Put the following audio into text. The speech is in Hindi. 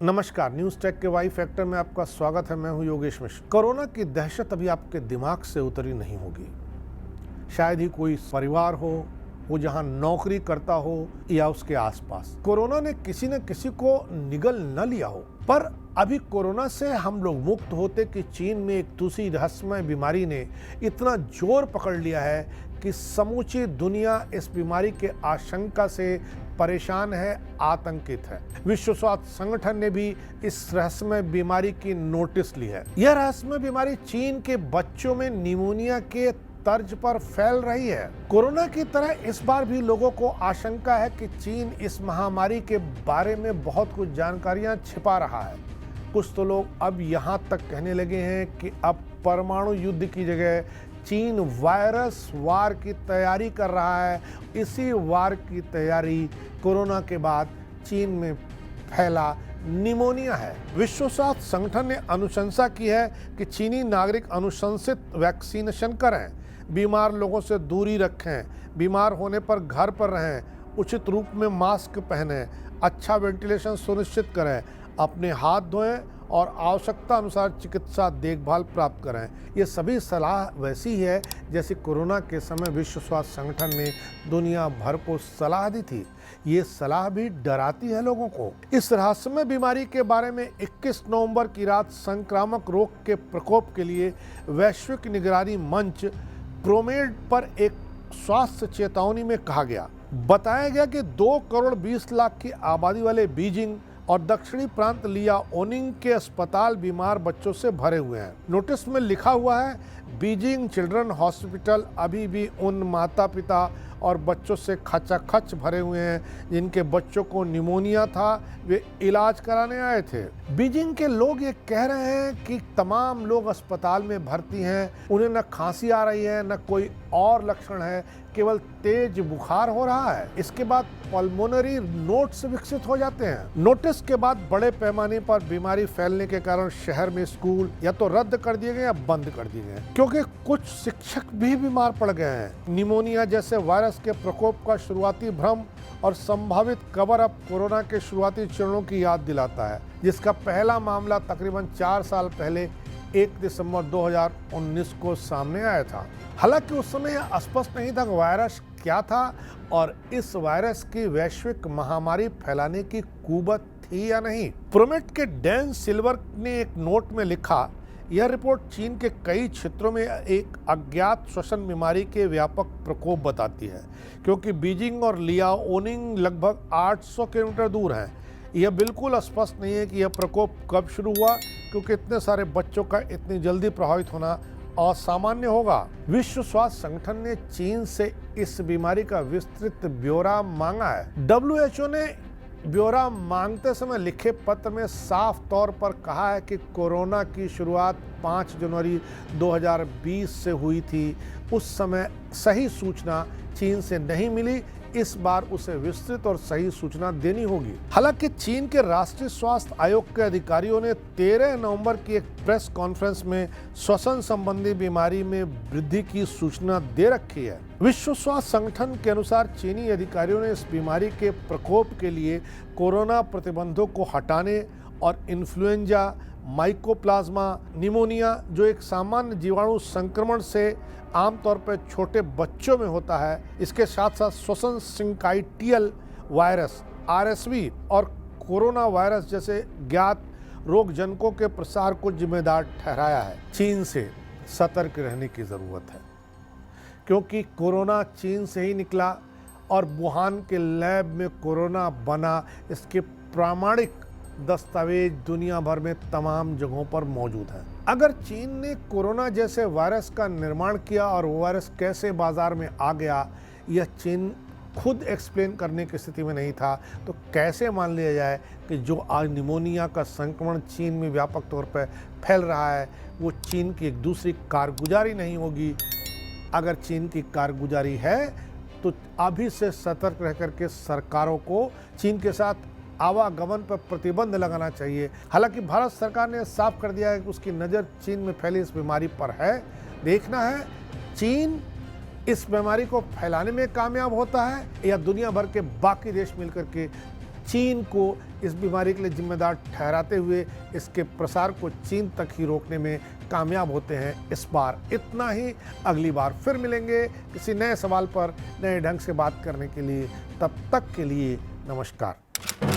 नमस्कार, न्यूज़ टेक के वाई फैक्टर में आपका स्वागत है। मैं हूं योगेश मिश्र। कोरोना की दहशत अभी आपके दिमाग से उतरी नहीं होगी। शायद ही कोई परिवार हो वो जहां नौकरी करता हो या उसके आसपास कोरोना ने किसी न किसी को निगल न लिया हो, पर अभी कोरोना से हम लोग मुक्त होते कि चीन में एक दूसरी रहस्यमय बीमारी ने इतना जोर पकड़ लिया है कि समूची दुनिया इस बीमारी के आशंका से परेशान है, आतंकित है। विश्व स्वास्थ्य संगठन ने भी इस रहस्यमय बीमारी की नोटिस ली है। यह रहस्यमय बीमारी चीन के बच्चों में निमोनिया के तर्ज पर फैल रही है। कोरोना की तरह इस बार भी लोगों को आशंका है कि चीन इस महामारी के बारे में बहुत कुछ जानकारियां छिपा रहा है। कुछ तो लोग अब यहाँ तक कहने लगे हैं कि अब परमाणु युद्ध की जगह चीन वायरस वार की तैयारी कर रहा है। इसी वार की तैयारी कोरोना के बाद चीन में फैला निमोनिया है। विश्व स्वास्थ्य संगठन ने अनुशंसा की है कि चीनी नागरिक अनुशंसित वैक्सीनेशन करें, बीमार लोगों से दूरी रखें, बीमार होने पर घर पर रहें, उचित रूप में मास्क पहनें, अच्छा वेंटिलेशन सुनिश्चित करें, अपने हाथ धोएं और आवश्यकता अनुसार चिकित्सा देखभाल प्राप्त करें। ये सभी सलाह वैसी ही है जैसे कोरोना के समय विश्व स्वास्थ्य संगठन ने दुनिया भर को सलाह दी थी। ये सलाह भी डराती है लोगों को। इस रहस्यमय बीमारी के बारे में 21 नवंबर की रात संक्रामक रोग के प्रकोप के लिए वैश्विक निगरानी मंच प्रोमेड पर एक स्वास्थ्य चेतावनी में कहा गया। बताया गया कि 2 करोड़ 20 लाख की आबादी वाले बीजिंग और दक्षिणी प्रांत लियाओनिंग के अस्पताल बीमार बच्चों से भरे हुए हैं। नोटिस में लिखा हुआ है, बीजिंग चिल्ड्रन हॉस्पिटल अभी भी उन माता पिता और बच्चों से खचाखच भरे हुए हैं जिनके बच्चों को निमोनिया था, वे इलाज कराने आए थे। बीजिंग के लोग ये कह रहे हैं कि तमाम लोग अस्पताल में भर्ती हैं, उन्हें न खांसी आ रही है न कोई और लक्षण है, केवल तेज बुखार हो रहा है। इसके बाद पल्मोनरी नोट्स विकसित हो जाते हैं। नोटिस के बाद बड़े पैमाने पर बीमारी फैलने के कारण शहर में स्कूल या तो रद्द कर दिए गए या बंद कर दिए गए, क्योंकि कुछ शिक्षक भी बीमार पड़ गए हैं। निमोनिया जैसे वायरस के प्रकोप का शुरुआती भ्रम और संभावित कवर अप कोरोना के शुरुआती चरणों की याद दिलाता है, जिसका पहला मामला तकरीबन 4 साल पहले 1 दिसंबर 2019 को सामने आया था। हालांकि उस समय यह स्पष्ट नहीं था कि वायरस क्या था और इस वायरस की वैश्विक महामारी फैलाने की कुवत थी या नहीं। प्रोमेट के डैन सिल्वर ने एक नोट में लिखा, यह रिपोर्ट चीन के कई क्षेत्रों में एक अज्ञात श्वसन बीमारी के व्यापक प्रकोप बताती है, क्योंकि बीजिंग और लियाओनिंग लगभग 800 किलोमीटर दूर हैं। यह बिल्कुल स्पष्ट नहीं है कि यह प्रकोप कब शुरू हुआ, क्योंकि इतने सारे बच्चों का इतनी जल्दी प्रभावित होना असामान्य होगा। विश्व स्वास्थ्य संगठन ने चीन से इस बीमारी का विस्तृत ब्यौरा मांगा है। WHO ने ब्यौरा मांगते समय लिखे पत्र में साफ तौर पर कहा है कि कोरोना की शुरुआत 5 जनवरी 2020 से हुई थी। उस समय सही सूचना चीन से नहीं मिली, इस बार उसे विस्तृत और सही सूचना देनी होगी। हालांकि चीन के राष्ट्रीय स्वास्थ्य आयोग के अधिकारियों ने 13 नवंबर की एक प्रेस कॉन्फ्रेंस में श्वसन संबंधी बीमारी में वृद्धि की सूचना दे रखी है। विश्व स्वास्थ्य संगठन के अनुसार चीनी अधिकारियों ने इस बीमारी के प्रकोप के लिए कोरोना प्रतिबंधों को हटाने और इन्फ्लुएंजा, माइकोप्लाज्मा, निमोनिया जो एक सामान्य जीवाणु संक्रमण से आमतौर पर छोटे बच्चों में होता है, इसके साथ साथ श्वसन सिंकाइटियल वायरस RSV और कोरोना वायरस जैसे ज्ञात रोगजनकों के प्रसार को जिम्मेदार ठहराया है। चीन से सतर्क रहने की ज़रूरत है, क्योंकि कोरोना चीन से ही निकला और वुहान के लैब में कोरोना बना। इसके प्रामाणिक दस्तावेज दुनिया भर में तमाम जगहों पर मौजूद हैं। अगर चीन ने कोरोना जैसे वायरस का निर्माण किया और वो वायरस कैसे बाजार में आ गया, यह चीन खुद एक्सप्लेन करने की स्थिति में नहीं था, तो कैसे मान लिया जाए कि जो आज निमोनिया का संक्रमण चीन में व्यापक तौर पर फैल रहा है वो चीन की एक दूसरी कारगुजारी नहीं होगी। अगर चीन की कारगुजारी है तो अभी से सतर्क रह करके सरकारों को चीन के साथ आवागमन पर प्रतिबंध लगाना चाहिए। हालांकि भारत सरकार ने साफ कर दिया है कि उसकी नज़र चीन में फैली इस बीमारी पर है। देखना है चीन इस बीमारी को फैलाने में कामयाब होता है या दुनिया भर के बाकी देश मिलकर के चीन को इस बीमारी के लिए जिम्मेदार ठहराते हुए इसके प्रसार को चीन तक ही रोकने में कामयाब होते हैं। इस बार इतना ही, अगली बार फिर मिलेंगे किसी नए सवाल पर नए ढंग से बात करने के लिए। तब तक के लिए नमस्कार।